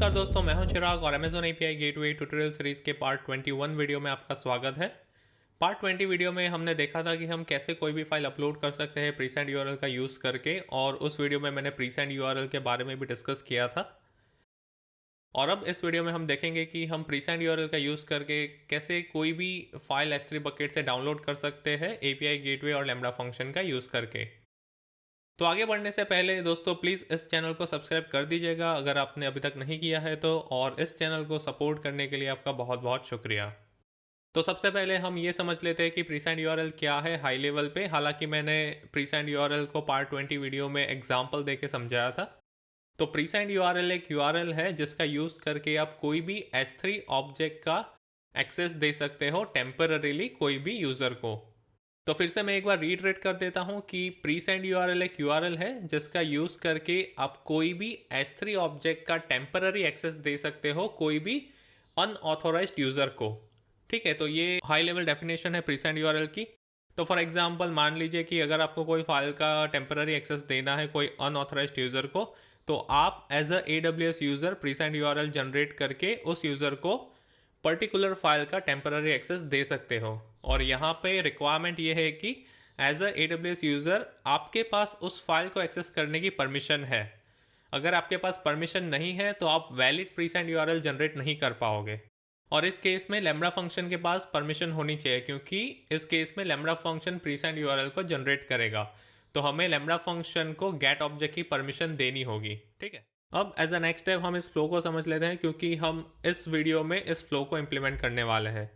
नमस्कार दोस्तों, मैं हूं चिराग और Amazon API gateway tutorial series के पार्ट 21 वीडियो में आपका स्वागत है। पार्ट 20 वीडियो में हमने देखा था कि हम कैसे कोई भी फाइल अपलोड कर सकते हैं प्रीसेंट यूआरएल का यूज़ करके, और उस वीडियो में मैंने प्रीसेंट यूआरएल के बारे में भी डिस्कस किया था। और अब इस वीडियो में हम देखेंगे कि हम प्रीसेंट यूआरएल का यूज़ करके कैसे कोई भी फाइल S3 बकेट से डाउनलोड कर सकते हैं API गेटवे और लैम्बडा फंक्शन का यूज़ करके। तो आगे बढ़ने से पहले दोस्तों प्लीज़ इस चैनल को सब्सक्राइब कर दीजिएगा अगर आपने अभी तक नहीं किया है तो, और इस चैनल को सपोर्ट करने के लिए आपका बहुत बहुत शुक्रिया। तो सबसे पहले हम ये समझ लेते हैं कि प्रीसेंट यूआरएल क्या है हाई लेवल पे। हालांकि मैंने प्रीसेंट यूआरएल को पार्ट 20 वीडियो में एग्जाम्पल देके समझाया था। तो प्रीसेंट यूआरएल एक यूआरएल है जिसका यूज़ करके आप कोई भी S3 ऑब्जेक्ट का एक्सेस दे सकते हो टेम्पररीली कोई भी यूज़र को। तो फिर से मैं एक बार रीट्रेट कर देता हूं कि प्रीसेंट यूआरएल एक यूआरएल है जिसका यूज़ करके आप कोई भी S3 ऑब्जेक्ट का टेम्पररी एक्सेस दे सकते हो कोई भी अनऑथोराइज्ड यूज़र को। ठीक है, तो ये हाई लेवल डेफिनेशन है प्रीसेंट यूआरएल की। तो फॉर एग्जांपल मान लीजिए कि अगर आपको कोई फाइल का टेम्पररी एक्सेस देना है कोई अनऑथोराइज्ड यूज़र को, तो आप as a AWS user presigned URL generate करके उस यूज़र को पर्टिकुलर फाइल का टेम्पररी एक्सेस दे सकते हो। और यहाँ पे रिक्वायरमेंट ये है कि एज अ AWS यूज़र आपके पास उस फाइल को एक्सेस करने की परमिशन है। अगर आपके पास परमिशन नहीं है तो आप वैलिड प्रीसेंट यूआरएल जनरेट नहीं कर पाओगे। और इस केस में लैम्बडा फंक्शन के पास परमिशन होनी चाहिए, क्योंकि इस केस में लैम्बडा फंक्शन प्रीसेंट यूआरएल को जनरेट करेगा। तो हमें लैम्बडा फंक्शन को गेट ऑब्जेक्ट की परमिशन देनी होगी। ठीक है, अब एज अ नेक्स्ट स्टेप हम इस फ्लो को समझ लेते हैं, क्योंकि हम इस वीडियो में इस फ्लो को इम्प्लीमेंट करने वाले हैं।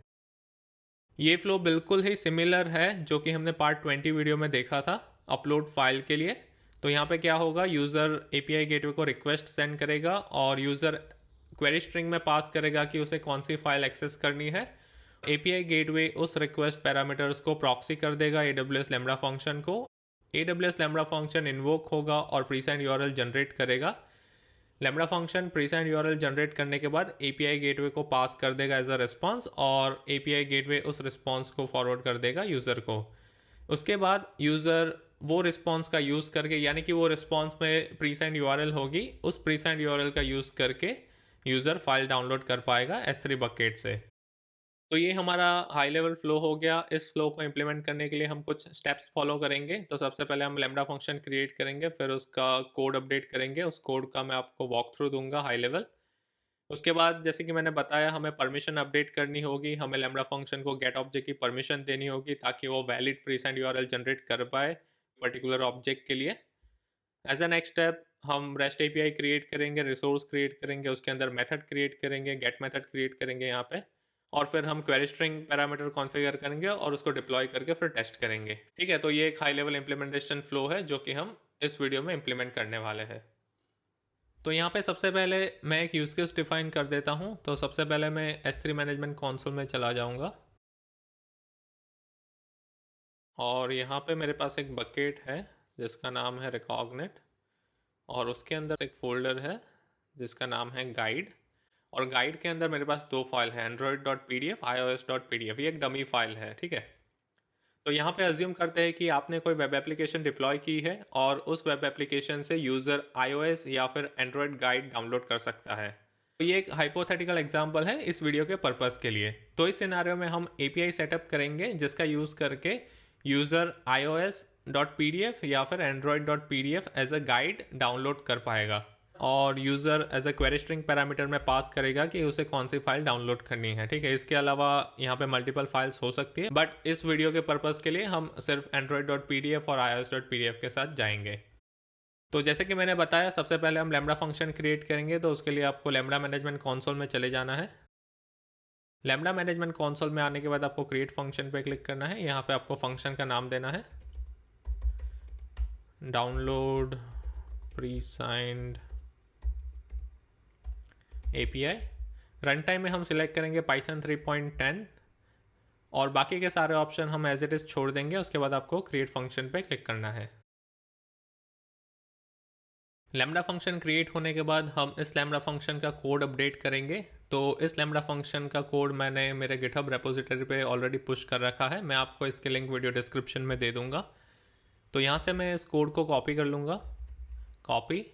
ये फ्लो बिल्कुल ही सिमिलर है जो कि हमने पार्ट 20 वीडियो में देखा था अपलोड फाइल के लिए। तो यहाँ पे क्या होगा, यूज़र API गेटवे को रिक्वेस्ट सेंड करेगा और यूज़र क्वेरी स्ट्रिंग में पास करेगा कि उसे कौन सी फाइल एक्सेस करनी है। API गेटवे उस रिक्वेस्ट पैरामीटर्स को प्रॉक्सी कर देगा AWS लैम्बडा फंक्शन को। AWS लैम्बडा फंक्शन इन्वोक होगा और प्रीसेंट यूआरएल जनरेट करेगा। Lambda function precinct URL generate करने के बाद API गेटवे को पास कर देगा एज अ रिस्पॉन्स, और API गेटवे उस रिस्पॉन्स को फॉरवर्ड कर देगा यूज़र को। उसके बाद यूज़र वो रिस्पॉन्स का यूज़ करके, यानी कि वो रिस्पॉन्स में प्रीसेंट यूआरएल होगी, उस प्रीसेंट यूआरएल का यूज़ करके यूज़र फाइल डाउनलोड कर पाएगा S3 बकेट से। तो ये हमारा हाई लेवल फ्लो हो गया। इस फ्लो को इम्प्लीमेंट करने के लिए हम कुछ स्टेप्स फॉलो करेंगे। तो सबसे पहले हम लैम्बडा फंक्शन क्रिएट करेंगे, फिर उसका कोड अपडेट करेंगे। उस कोड का मैं आपको वॉक थ्रू दूंगा हाई लेवल। उसके बाद जैसे कि मैंने बताया, हमें परमिशन अपडेट करनी होगी। हमें लैम्बडा फंक्शन को गेट ऑब्जेक्ट की परमिशन देनी होगी ताकि वो वैलिड प्रीसेंट यूआरएल जनरेट कर पाए पर्टिकुलर ऑब्जेक्ट के लिए। एज अ नेक्स्ट स्टेप हम REST API क्रिएट करेंगे, रिसोर्स क्रिएट करेंगे, उसके अंदर मेथड क्रिएट करेंगे, गेट मेथड क्रिएट करेंगे यहाँ पे, और फिर हम क्वेरी स्ट्रिंग पैरामीटर कॉन्फ़िगर करेंगे और उसको डिप्लॉय करके फिर टेस्ट करेंगे। ठीक है, तो ये एक हाई लेवल इंप्लीमेंटेशन फ्लो है जो कि हम इस वीडियो में इंप्लीमेंट करने वाले हैं। तो यहाँ पे सबसे पहले मैं एक यूज़ केस डिफाइन कर देता हूँ। तो सबसे पहले मैं S3 मैनेजमेंट कंसोल में चला जाऊँगा, और यहाँ पे मेरे पास एक बकेट है जिसका नाम है रिकॉग्निट, और उसके अंदर एक फ़ोल्डर है जिसका नाम है गाइड। और गाइड के अंदर मेरे पास दो फाइल है, android.pdf, ios.pdf। ये एक डमी फाइल है। ठीक है, तो यहाँ पे अज्यूम करते हैं कि आपने कोई वेब एप्लीकेशन डिप्लॉय की है और उस वेब एप्लीकेशन से यूज़र iOS या फिर एंड्रॉयड गाइड डाउनलोड कर सकता है। तो ये एक हाइपोथेटिकल एग्जांपल है इस वीडियो के पर्पस के लिए। तो इस सिनेरियो में हम API सेटअप करेंगे जिसका यूज़ करके यूज़र ios.pdf या फिर android.pdf as a guide download कर पाएगा, और user as a query string parameter में पास करेगा कि उसे कौन सी फाइल डाउनलोड करनी है। ठीक है, इसके अलावा यहाँ पे मल्टीपल फाइल्स हो सकती है, बट इस वीडियो के पर्पस के लिए हम सिर्फ android.pdf और ios.pdf के साथ जाएंगे। तो जैसे कि मैंने बताया, सबसे पहले हम लैम्बडा फंक्शन क्रिएट करेंगे। तो उसके लिए आपको लैम्बडा मैनेजमेंट कंसोल में चले जाना है। लैम्बडा मैनेजमेंट कंसोल में आने के बाद आपको क्रिएट फंक्शन पे क्लिक करना है। यहाँ पे आपको फंक्शन का नाम देना है डाउनलोड प्रीसाइंड API। रन टाइम में हम सिलेक्ट करेंगे Python 3.10, और बाकी के सारे ऑप्शन हम एज इट इज़ छोड़ देंगे। उसके बाद आपको क्रिएट फंक्शन पे क्लिक करना है। लैम्बडा फंक्शन क्रिएट होने के बाद हम इस लैम्बडा फंक्शन का कोड अपडेट करेंगे। तो इस लैम्बडा फंक्शन का कोड मैंने मेरे गिटहब रेपोजिटरी पे ऑलरेडी पुश कर रखा है। मैं आपको इसके लिंक वीडियो डिस्क्रिप्शन में दे दूंगा। तो यहाँ से मैं इस कोड को कॉपी कर लूँगा, कॉपी,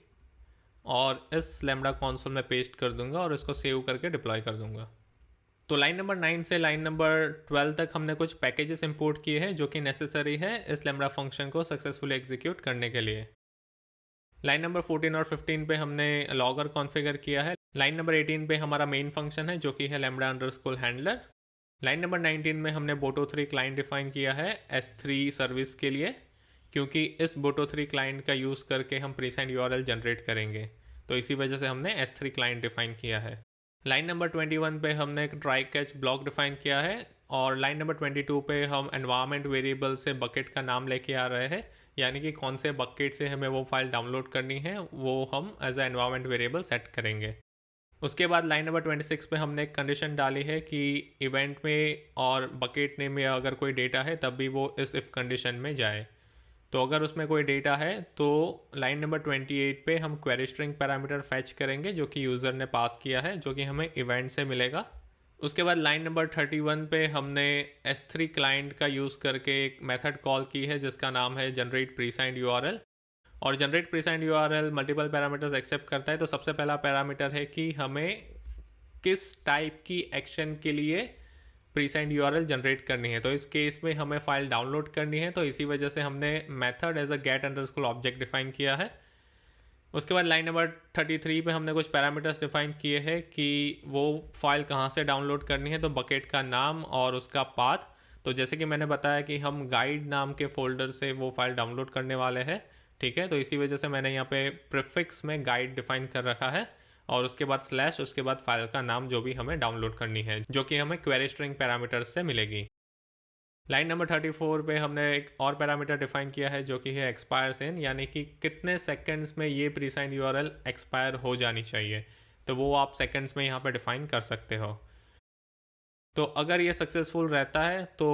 और इस लैम्बडा कंसोल में पेस्ट कर दूंगा और इसको सेव करके डिप्लॉय कर दूंगा। तो लाइन नंबर 9 से लाइन नंबर 12 तक हमने कुछ पैकेजेस इंपोर्ट किए हैं जो कि नेसेसरी है इस लैम्बडा फंक्शन को सक्सेसफुली एग्जीक्यूट करने के लिए। लाइन नंबर 14 और 15 पे हमने लॉगर कॉन्फ़िगर किया है। लाइन नंबर 18 पे हमारा मेन फंक्शन है जो कि है lambda underscore handler. Line number 19 में हमने बोटो3 क्लाइंट डिफाइन किया है S3 सर्विस के लिए, क्योंकि इस बोटो3 क्लाइंट का यूज़ करके हम प्रीसेंट यूआरएल जनरेट करेंगे, तो इसी वजह से हमने S3 क्लाइंट डिफाइन किया है। लाइन नंबर 21 पे हमने एक ट्राई कैच ब्लॉक डिफाइन किया है और लाइन नंबर 22 पे हम एनवायरनमेंट वेरिएबल से बकेट का नाम लेके आ रहे हैं, यानी कि कौन से बकेट से हमें वो फाइल डाउनलोड करनी है वो हम as a environment variable set करेंगे। उसके बाद लाइन नंबर 26 पे हमने एक कंडीशन डाली है कि इवेंट में और बकेट नेम में अगर कोई डेटा है तब भी वो इस इफ़ कंडीशन में जाए। तो अगर उसमें कोई डेटा है तो लाइन नंबर 28 पे हम क्वेरी स्ट्रिंग पैरामीटर फैच करेंगे जो कि यूज़र ने पास किया है, जो कि हमें इवेंट से मिलेगा। उसके बाद लाइन नंबर 31 पे हमने S3 क्लाइंट का यूज़ करके एक मेथड कॉल की है जिसका नाम है जनरेट प्रीसाइंड यूआरएल। और generate presigned URL multiple parameters accept करता है। तो सबसे पहला पैरामीटर है कि हमें किस टाइप की एक्शन के लिए प्रीसाइंड यूआरएल जनरेट करनी है। तो इस केस में हमें फाइल डाउनलोड करनी है, तो इसी वजह से हमने method as a get underscore object define किया है। उसके बाद लाइन नंबर 33 पे हमने कुछ पैरामीटर्स डिफाइन किए हैं कि वो फाइल कहाँ से डाउनलोड करनी है, तो बकेट का नाम और उसका पाथ। तो जैसे कि मैंने बताया कि हम गाइड नाम के फोल्डर से वो फाइल डाउनलोड करने वाले हैं, ठीक है। तो इसी वजह से मैंने यहाँ पे प्रीफिक्स में गाइड डिफाइन कर रखा है और उसके बाद स्लैश, उसके बाद फाइल का नाम जो भी हमें डाउनलोड करनी है, जो कि हमें क्वेरी स्ट्रिंग पैरामीटर्स से मिलेगी। लाइन नंबर 34 पे हमने एक और पैरामीटर डिफाइन किया है जो कि है एक्सपायर सेन, यानी कि कितने सेकंड्स में ये प्रीसाइंड यूआरएल एक्सपायर हो जानी चाहिए। तो वो आप सेकंड्स में यहाँ पे डिफाइन कर सकते हो। तो अगर ये सक्सेसफुल रहता है तो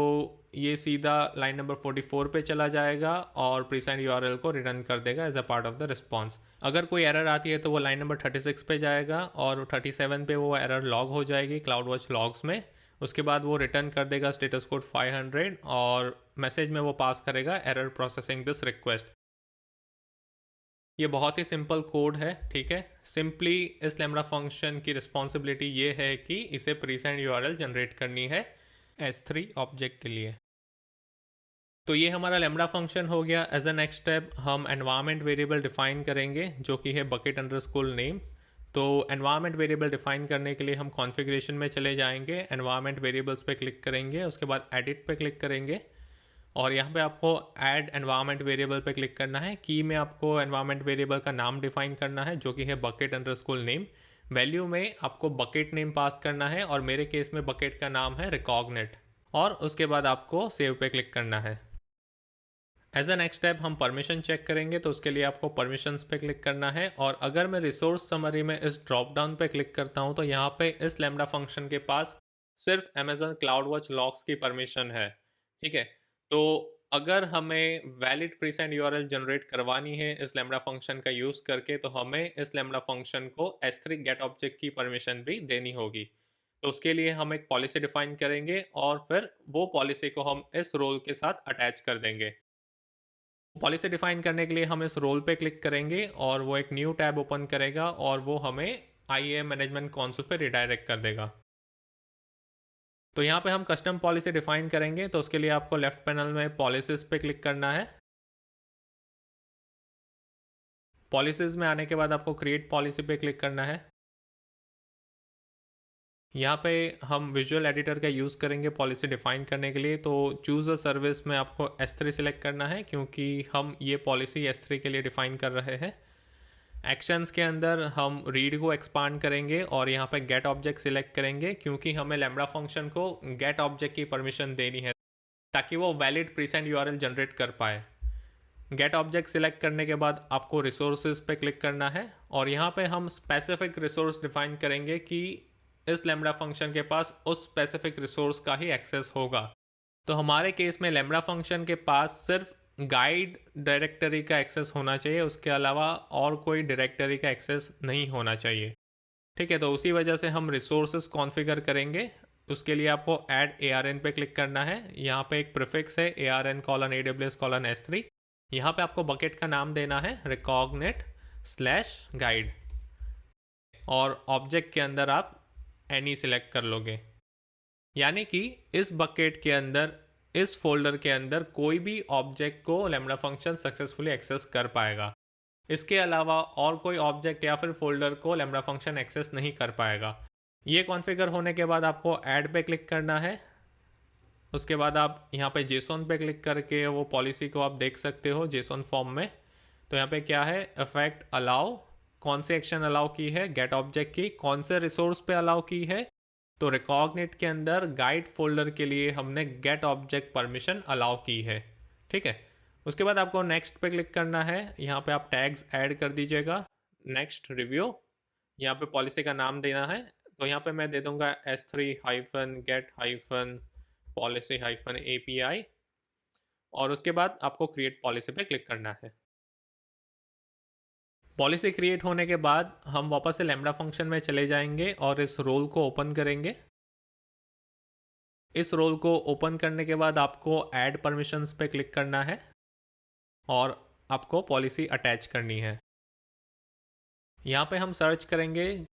ये सीधा लाइन नंबर 44 पे चला जाएगा और प्रीसाइंड यूआरएल को रिटर्न कर देगा as a part of the response. अगर कोई एरर आती है तो वो लाइन नंबर 36 पे जाएगा और 37 पे वो एरर लॉग हो जाएगी क्लाउड वॉच लॉग्स में। उसके बाद वो रिटर्न कर देगा स्टेटस कोड 500 और मैसेज में वो पास करेगा एरर प्रोसेसिंग दिस रिक्वेस्ट। ये बहुत ही सिंपल कोड है, ठीक है। सिंपली इस लैम्बडा फंक्शन की रिस्पॉन्सिबिलिटी ये है कि इसे प्रीसेंड यूआरएल जनरेट करनी है S3 ऑब्जेक्ट के लिए। तो ये हमारा लैम्बडा फंक्शन हो गया। एज अ नेक्स्ट स्टेप हम एनवायरनमेंट वेरिएबल डिफाइन करेंगे जो कि है बकेट अंडरस्कोर नेम। तो एनवायरनमेंट वेरिएबल डिफाइन करने के लिए हम कॉन्फ़िगरेशन में चले जाएंगे, एनवायरनमेंट वेरिएबल्स पे क्लिक करेंगे, उसके बाद एडिट पे क्लिक करेंगे और यहाँ पे आपको ऐड एनवायरनमेंट वेरिएबल पे क्लिक करना है। की में आपको एनवायरनमेंट वेरिएबल का नाम डिफाइन करना है जो कि है बकेट अंडरस्कोर नेम। वैल्यू में आपको बकेट नेम पास करना है और मेरे केस में बकेट का नाम है रिकॉग्नेट, और उसके बाद आपको सेव पे क्लिक करना है। एज अ नेक्स्ट स्टेप हम परमिशन चेक करेंगे, तो उसके लिए आपको परमिशंस पे क्लिक करना है। और अगर मैं रिसोर्स समरी में इस ड्रॉप डाउन पे क्लिक करता हूँ तो यहाँ पे इस लैम्बडा फंक्शन के पास सिर्फ अमेजन क्लाउड वॉच लॉग्स की परमिशन है, ठीक है। तो अगर हमें वैलिड प्रीसेंट यूआरएल जनरेट करवानी है इस लैम्बडा फंक्शन का यूज़ करके, तो हमें इस लैम्बडा फंक्शन को S3 गेट ऑब्जेक्ट की परमिशन भी देनी होगी। तो उसके लिए हम एक पॉलिसी डिफाइन करेंगे और फिर वो पॉलिसी को हम इस रोल के साथ अटैच कर देंगे। पॉलिसी डिफाइन करने के लिए हम इस रोल पे क्लिक करेंगे और वो एक न्यू टैब ओपन करेगा और वो हमें IAM मैनेजमेंट कंसोल पे रिडायरेक्ट कर देगा। तो यहाँ पे हम कस्टम पॉलिसी डिफाइन करेंगे, तो उसके लिए आपको लेफ्ट पैनल में पॉलिसीज पे क्लिक करना है। पॉलिसीज में आने के बाद आपको क्रिएट पॉलिसी पे क्लिक करना है। यहाँ पे हम विजुअल एडिटर का यूज़ करेंगे पॉलिसी डिफाइन करने के लिए। तो चूज़ अ सर्विस में आपको S3 सिलेक्ट करना है क्योंकि हम ये पॉलिसी S3 के लिए डिफाइन कर रहे हैं। एक्शंस के अंदर हम रीड को एक्सपांड करेंगे और यहाँ पे गेट ऑब्जेक्ट सिलेक्ट करेंगे क्योंकि हमें लैम्बडा फंक्शन को गेट ऑब्जेक्ट की परमिशन देनी है ताकि वो वैलिड प्रीसेंट यूआरएल जनरेट कर पाए। गेट ऑब्जेक्ट सिलेक्ट करने के बाद आपको रिसोर्सेज पे क्लिक करना है और यहाँ पे हम स्पेसिफिक रिसोर्स डिफाइन करेंगे कि इस लैम्बडा फंक्शन के पास उस स्पेसिफिक रिसोर्स का ही एक्सेस होगा। तो हमारे केस में लैम्बडा फंक्शन के पास सिर्फ गाइड डायरेक्टरी का एक्सेस होना चाहिए, उसके अलावा और कोई डायरेक्टरी का एक्सेस नहीं होना चाहिए, ठीक है। तो उसी वजह से हम रिसोर्सेज कॉन्फ़िगर करेंगे। उसके लिए आपको ऐड ARN पे क्लिक करना है। यहाँ पे एक प्रीफिक्स है ARN:AWS:S3। यहाँ पे आपको बकेट का नाम देना है रिकॉग्नेट। स्लैश गाइड और ऑब्जेक्ट के अंदर आप एनी सिलेक्ट कर लोगे। यानी कि इस बकेट के अंदर, इस फोल्डर के अंदर कोई भी ऑब्जेक्ट को लैम्ब्डा फंक्शन सक्सेसफुली एक्सेस कर पाएगा। इसके अलावा और कोई ऑब्जेक्ट या फिर फोल्डर को लैम्ब्डा फंक्शन एक्सेस नहीं कर पाएगा। ये कॉन्फ़िगर होने के बाद आपको ऐड पे क्लिक करना है। उसके बाद आप यहाँ पे जेसॉन पे क्लिक करके वो पॉलिसी को आप देख सकते हो जेसॉन फॉर्म में। तो यहाँ पे क्या है, इफेक्ट अलाउ, कौन से एक्शन अलाउ की है, गेट ऑब्जेक्ट की, कौन से रिसोर्स पे अलाउ की है। तो रिकॉग्निट के अंदर गाइड फोल्डर के लिए हमने गेट ऑब्जेक्ट परमिशन अलाउ की है। ठीक है, उसके बाद आपको नेक्स्ट पे क्लिक करना है। यहाँ पे आप टैग्स ऐड कर दीजिएगा। नेक्स्ट रिव्यू, यहाँ पे पॉलिसी का नाम देना है। तो यहाँ पे मैं दे दूंगा S3-get-policy-API और उसके बाद आपको क्रिएट पॉलिसी पे क्लिक करना है। पॉलिसी क्रिएट होने के बाद हम वापस से लैम्ब्डा फंक्शन में चले जाएंगे और इस रोल को ओपन करेंगे। इस रोल को ओपन करने के बाद आपको ऐड परमिशंस पे क्लिक करना है और आपको पॉलिसी अटैच करनी है। यहाँ पे हम सर्च करेंगे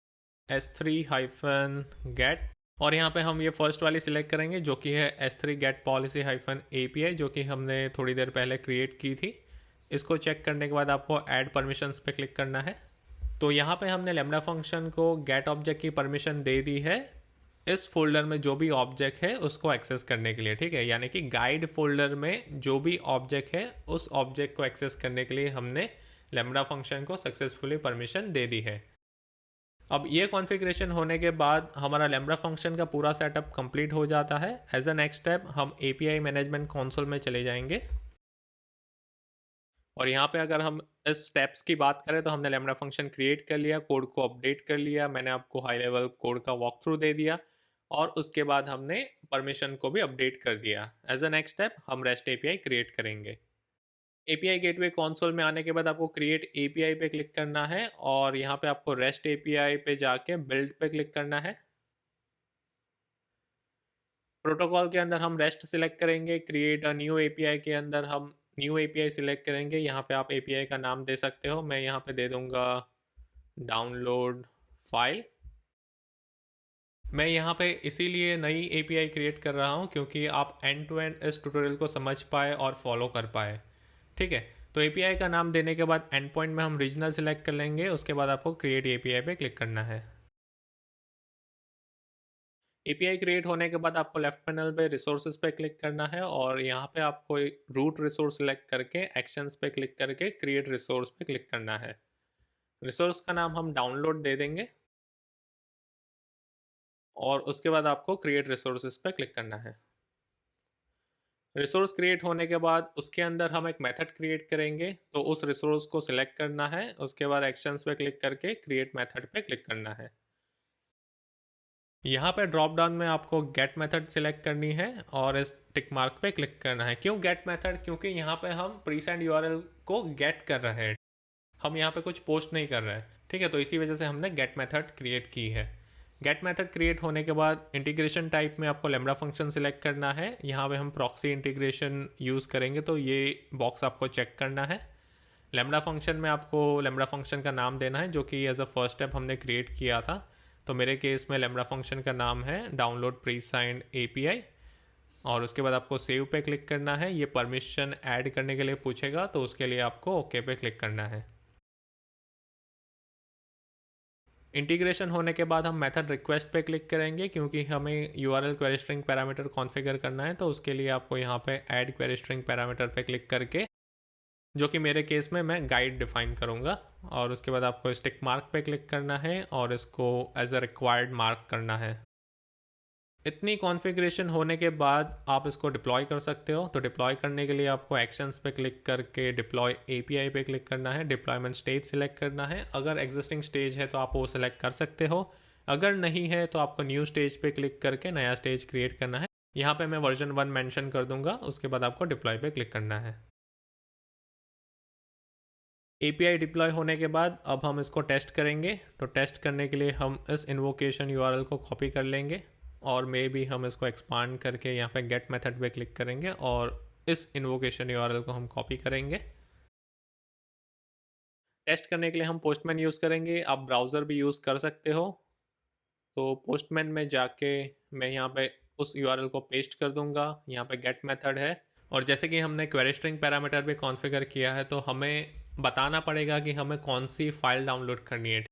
S3-get और यहाँ पे हम ये फर्स्ट वाली सिलेक्ट करेंगे जो कि है S3-get-policy-API, जो कि हमने थोड़ी देर पहले क्रिएट की थी। इसको चेक करने के बाद आपको ऐड परमिशंस पे क्लिक करना है। तो यहाँ पे हमने लैम्ब्डा फंक्शन को गेट ऑब्जेक्ट की परमिशन दे दी है इस फोल्डर में जो भी ऑब्जेक्ट है उसको एक्सेस करने के लिए। ठीक है, यानी कि गाइड फोल्डर में जो भी ऑब्जेक्ट है उस ऑब्जेक्ट को एक्सेस करने के लिए हमने लैम्ब्डा फंक्शन को सक्सेसफुली परमिशन दे दी है। अब ये कॉन्फ़िगरेशन होने के बाद हमारा लैम्ब्डा फंक्शन का पूरा सेटअप कंप्लीट हो जाता है। एज अ नेक्स्ट स्टेप हम API मैनेजमेंट कंसोल में चले जाएंगे और यहाँ पे अगर हम इस स्टेप्स की बात करें तो हमने लैम्ब्डा फंक्शन क्रिएट कर लिया, कोड को अपडेट कर लिया, मैंने आपको हाई लेवल कोड का वॉक थ्रू दे दिया और उसके बाद हमने परमिशन को भी अपडेट कर दिया। एज अ नेक्स्ट स्टेप हम REST API क्रिएट करेंगे। API गेटवे कंसोल में आने के बाद आपको क्रिएट API पे क्लिक करना है और यहाँ पे आपको REST API पे जाके बिल्ड पे क्लिक करना है। प्रोटोकॉल के अंदर हम REST सिलेक्ट करेंगे। क्रिएट अ न्यू API के अंदर हम न्यू API सिलेक्ट करेंगे। यहाँ पे आप API का नाम दे सकते हो, मैं यहाँ पे दे दूंगा डाउनलोड फाइल। मैं यहाँ पे इसीलिए नई API क्रिएट कर रहा हूँ क्योंकि आप एंड टू एंड इस ट्यूटोरियल को समझ पाए और फॉलो कर पाए। ठीक है, तो API का नाम देने के बाद एंड पॉइंट में हम रीजनल सेलेक्ट कर लेंगे। उसके बाद आपको क्रिएट API पे क्लिक करना है। API क्रिएट होने के बाद आपको लेफ्ट पैनल पे रिसोर्सेज पे क्लिक करना है और यहाँ पे आपको रूट रिसोर्स सेलेक्ट करके एक्शंस पे क्लिक करके क्रिएट रिसोर्स पे क्लिक करना है। रिसोर्स का नाम हम डाउनलोड दे देंगे और उसके बाद आपको क्रिएट रिसोर्सेज पे क्लिक करना है। रिसोर्स क्रिएट होने के बाद उसके अंदर हम एक मेथड क्रिएट करेंगे। तो उस रिसोर्स को सिलेक्ट करना है, उसके बाद एक्शंस पे क्लिक करके क्रिएट मेथड पे क्लिक करना है। यहाँ पे ड्रॉप डाउन में आपको गेट मेथड सिलेक्ट करनी है और इस टिक मार्क पे क्लिक करना है। क्यों गेट मेथड? क्योंकि यहाँ पे हम प्रीसेंड यूआरएल को गेट कर रहे हैं, हम यहाँ पे कुछ पोस्ट नहीं कर रहे हैं। ठीक है, तो इसी वजह से हमने गेट मेथड क्रिएट की है। गेट मेथड क्रिएट होने के बाद इंटीग्रेशन टाइप में आपको लैम्ब्डा फंक्शन सिलेक्ट करना है। यहाँ पे हम प्रॉक्सी इंटीग्रेशन यूज़ करेंगे, तो ये बॉक्स आपको चेक करना है। लैम्ब्डा फंक्शन में आपको लैम्ब्डा फंक्शन का नाम देना है जो कि एज अ फर्स्ट स्टेप हमने क्रिएट किया था। तो मेरे केस में लैम्ब्डा फंक्शन का नाम है डाउनलोड प्रीसाइंड API और उसके बाद आपको सेव पे क्लिक करना है। ये परमिशन ऐड करने के लिए पूछेगा, तो उसके लिए आपको ओके पे क्लिक करना है। इंटीग्रेशन होने के बाद हम मेथड रिक्वेस्ट पे क्लिक करेंगे क्योंकि हमें URL query string parameter configure करना है। तो उसके लिए आपको यहाँ पे ऐड क्वेरी स्ट्रिंग पैरामीटर पे क्लिक करके, जो कि मेरे केस में मैं गाइड डिफाइन करूँगा, और उसके बाद आपको स्टिक मार्क पे क्लिक करना है और इसको एज अ रिक्वायर्ड मार्क करना है। इतनी कॉन्फ़िगरेशन होने के बाद आप इसको डिप्लॉय कर सकते हो। तो डिप्लॉय करने के लिए आपको एक्शंस पे क्लिक करके डिप्लॉय API पे क्लिक करना है, डिप्लॉयमेंट स्टेज सिलेक्ट करना है। अगर एग्जिस्टिंग स्टेज है तो आप वो सिलेक्ट कर सकते हो, अगर नहीं है तो आपको न्यू स्टेज पे क्लिक करके नया स्टेज क्रिएट करना है। यहाँ पे मैं वर्जन 1 मेंशन कर दूंगा। उसके बाद आपको डिप्लॉय पे क्लिक करना है। API डिप्लॉय होने के बाद अब हम इसको टेस्ट करेंगे। तो टेस्ट करने के लिए हम इस इन्वोकेशन URL को कॉपी कर लेंगे और मे भी हम इसको एक्सपांड करके यहाँ पे गेट मेथड पे क्लिक करेंगे और इस इन्वोकेशन URL को हम कॉपी करेंगे। टेस्ट करने के लिए हम पोस्टमैन यूज़ करेंगे, आप ब्राउज़र भी यूज़ कर सकते हो। तो पोस्टमैन में जाके मैं यहाँ पे उस यूआरएल को पेस्ट कर दूंगा, यहाँ पे गेट मेथड है। और जैसे कि हमने क्वेरी स्ट्रिंग पैरामीटर भी कॉन्फ़िगर किया है, तो हमें बताना पड़ेगा कि हमें कौन सी फाइल डाउनलोड करनी है।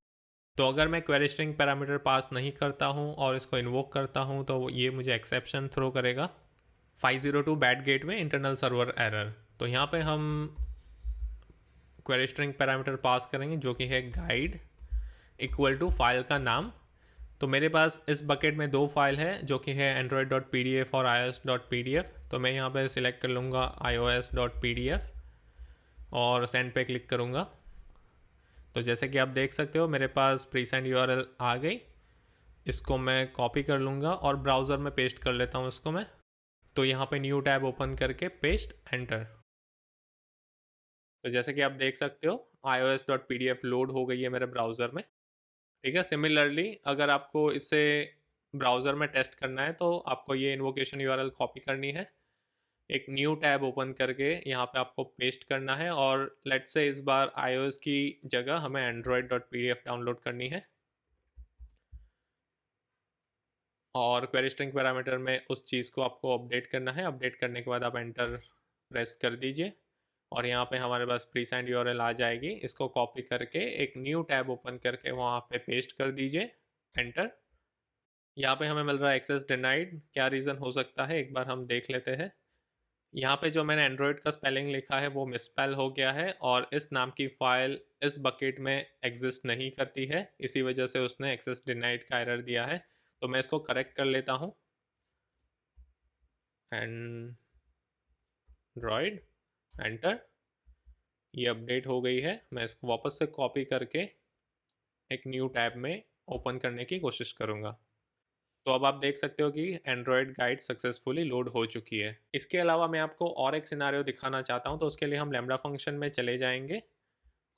तो अगर मैं क्वेरी स्ट्रिंग पैरामीटर पास नहीं करता हूँ और इसको इन्वोक करता हूँ, तो ये मुझे एक्सेप्शन थ्रो करेगा, 502 bad gateway internal server error. तो यहाँ पे हम क्वेरी स्ट्रिंग पैरामीटर पास करेंगे जो कि है गाइड इक्वल टू फाइल का नाम। तो मेरे पास इस बकेट में 2 फाइल है जो कि है android.pdf और ios.pdf। तो मैं यहाँ पे सिलेक्ट कर लूँगा ios.pdf और सेंड पे क्लिक करूँगा। तो जैसे कि आप देख सकते हो मेरे पास प्रीसेंड यूआरएल आ गई। इसको मैं कॉपी कर लूँगा और ब्राउज़र में पेस्ट कर लेता हूँ इसको मैं। तो यहाँ पे न्यू टैब ओपन करके पेस्ट एंटर। तो जैसे कि आप देख सकते हो ios.pdf लोड हो गई है मेरे ब्राउज़र में। ठीक है, सिमिलरली अगर आपको इसे ब्राउज़र में टेस्ट करना है तो आपको ये इन्वोकेशन यूआरएल कॉपी करनी है, एक न्यू टैब ओपन करके यहाँ पे आपको पेस्ट करना है और लेट्स से इस बार iOS की जगह हमें android.pdf डाउनलोड करनी है। और क्वेरी स्ट्रिंग पैरामीटर में उस चीज़ को आपको अपडेट करना है। अपडेट करने के बाद आप एंटर प्रेस कर दीजिए और यहाँ पे हमारे पास प्रीसेंड यूआरएल आ जाएगी। इसको कॉपी करके एक न्यू टैब ओपन करके वहाँ पे पेस्ट कर दीजिए, एंटर। यहाँ पे हमें मिल रहा है एक्सेस डिनाइड। क्या रीज़न हो सकता है एक बार हम देख लेते हैं। यहाँ पे जो मैंने एंड्रॉयड का स्पेलिंग लिखा है वो मिसस्पेल हो गया है और इस नाम की फ़ाइल इस बकेट में एग्जिस्ट नहीं करती है, इसी वजह से उसने एक्सेस डिनाइड का एरर दिया है। तो मैं इसको करेक्ट कर लेता हूँ, एंड्रॉयड, एंटर। ये अपडेट हो गई है। मैं इसको वापस से कॉपी करके एक न्यू टैब में ओपन करने की कोशिश करूँगा। तो अब आप देख सकते हो कि एंड्रॉयड गाइड सक्सेसफुली लोड हो चुकी है। इसके अलावा मैं आपको और एक सिनारियो दिखाना चाहता हूँ। तो उसके लिए हम लैम्बडा फंक्शन में चले जाएंगे,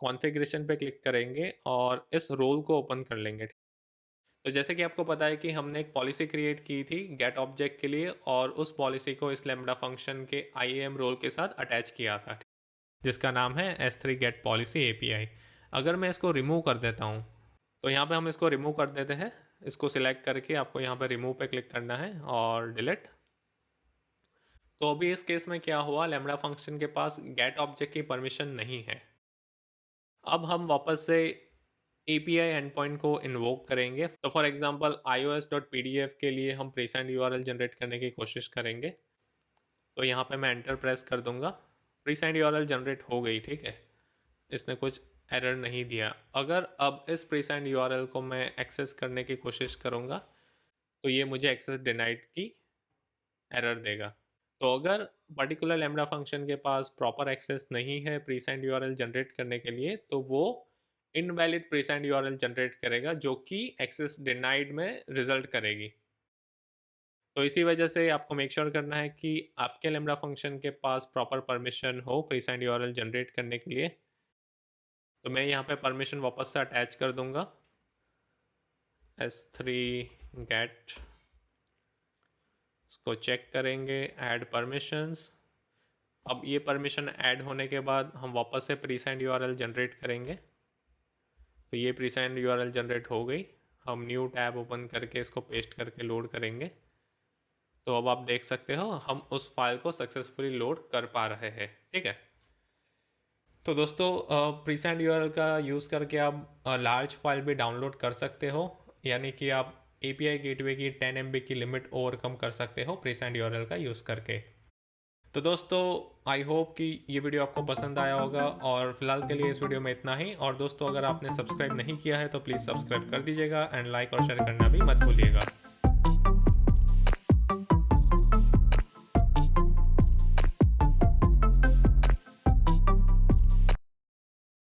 कॉन्फ़िगरेशन पे क्लिक करेंगे और इस रोल को ओपन कर लेंगे। तो जैसे कि आपको पता है कि हमने एक पॉलिसी क्रिएट की थी गेट ऑब्जेक्ट के लिए और उस पॉलिसी को इस लैम्बडा फंक्शन के IAM रोल के साथ अटैच किया था, जिसका नाम है S3 गेट पॉलिसी API। अगर मैं इसको रिमूव कर देता हूँ, तो यहाँ पे हम इसको रिमूव कर देते हैं। इसको सिलेक्ट करके आपको यहाँ पे रिमूव पे क्लिक करना है और डिलीट। तो अभी इस केस में क्या हुआ, लैम्बडा फंक्शन के पास गेट ऑब्जेक्ट की परमिशन नहीं है। अब हम वापस से API एंड पॉइंट को इन्वोक करेंगे। तो फॉर एग्जांपल ios.pdf के लिए हम प्रीसेंड यूआरएल जनरेट करने की कोशिश करेंगे। तो यहाँ पे मैं एंटर प्रेस कर दूंगा। प्रीसेंड यूआरएल जनरेट हो गई, ठीक है, इसने कुछ एरर नहीं दिया। अगर अब इस प्रीसेंड यूआरएल को मैं एक्सेस करने की कोशिश करूँगा तो ये मुझे एक्सेस डिनाइड की एरर देगा। तो अगर पर्टिकुलर लैम्बडा फंक्शन के पास प्रॉपर एक्सेस नहीं है प्रीसेंड यूआरएल जनरेट करने के लिए, तो वो इनवैलिड प्रीसेंड यूआरएल जनरेट करेगा जो कि एक्सेस डिनाइड में रिजल्ट करेगी। तो इसी वजह से आपको मेक श्योर करना है कि आपके लैम्बडा फंक्शन के पास प्रॉपर परमिशन हो प्रीसेंड यूआरएल जनरेट करने के लिए। तो मैं यहाँ पे परमिशन वापस से अटैच कर दूंगा, S3 गेट। इसको चेक करेंगे, ऐड परमिशंस। अब ये परमिशन ऐड होने के बाद हम वापस से प्रीसेंड यूआरएल जनरेट करेंगे। तो ये प्रीसेंड यूआरएल जनरेट हो गई। हम न्यू टैब ओपन करके इसको पेस्ट करके लोड करेंगे। तो अब आप देख सकते हो हम उस फाइल को सक्सेसफुली लोड कर पा रहे हैं, ठीक है। तो दोस्तों प्रीसेंड यूआरएल का यूज़ करके आप लार्ज फाइल भी डाउनलोड कर सकते हो, यानी कि आप API गेटवे की 10 MB की लिमिट ओवरकम कर सकते हो प्रीसेंड यूआरएल का यूज़ करके। तो दोस्तों आई होप कि ये वीडियो आपको पसंद आया होगा और फिलहाल के लिए इस वीडियो में इतना ही। और दोस्तों अगर आपने सब्सक्राइब नहीं किया है तो प्लीज़ सब्सक्राइब कर दीजिएगा एंड लाइक और शेयर करना भी मत भूलिएगा।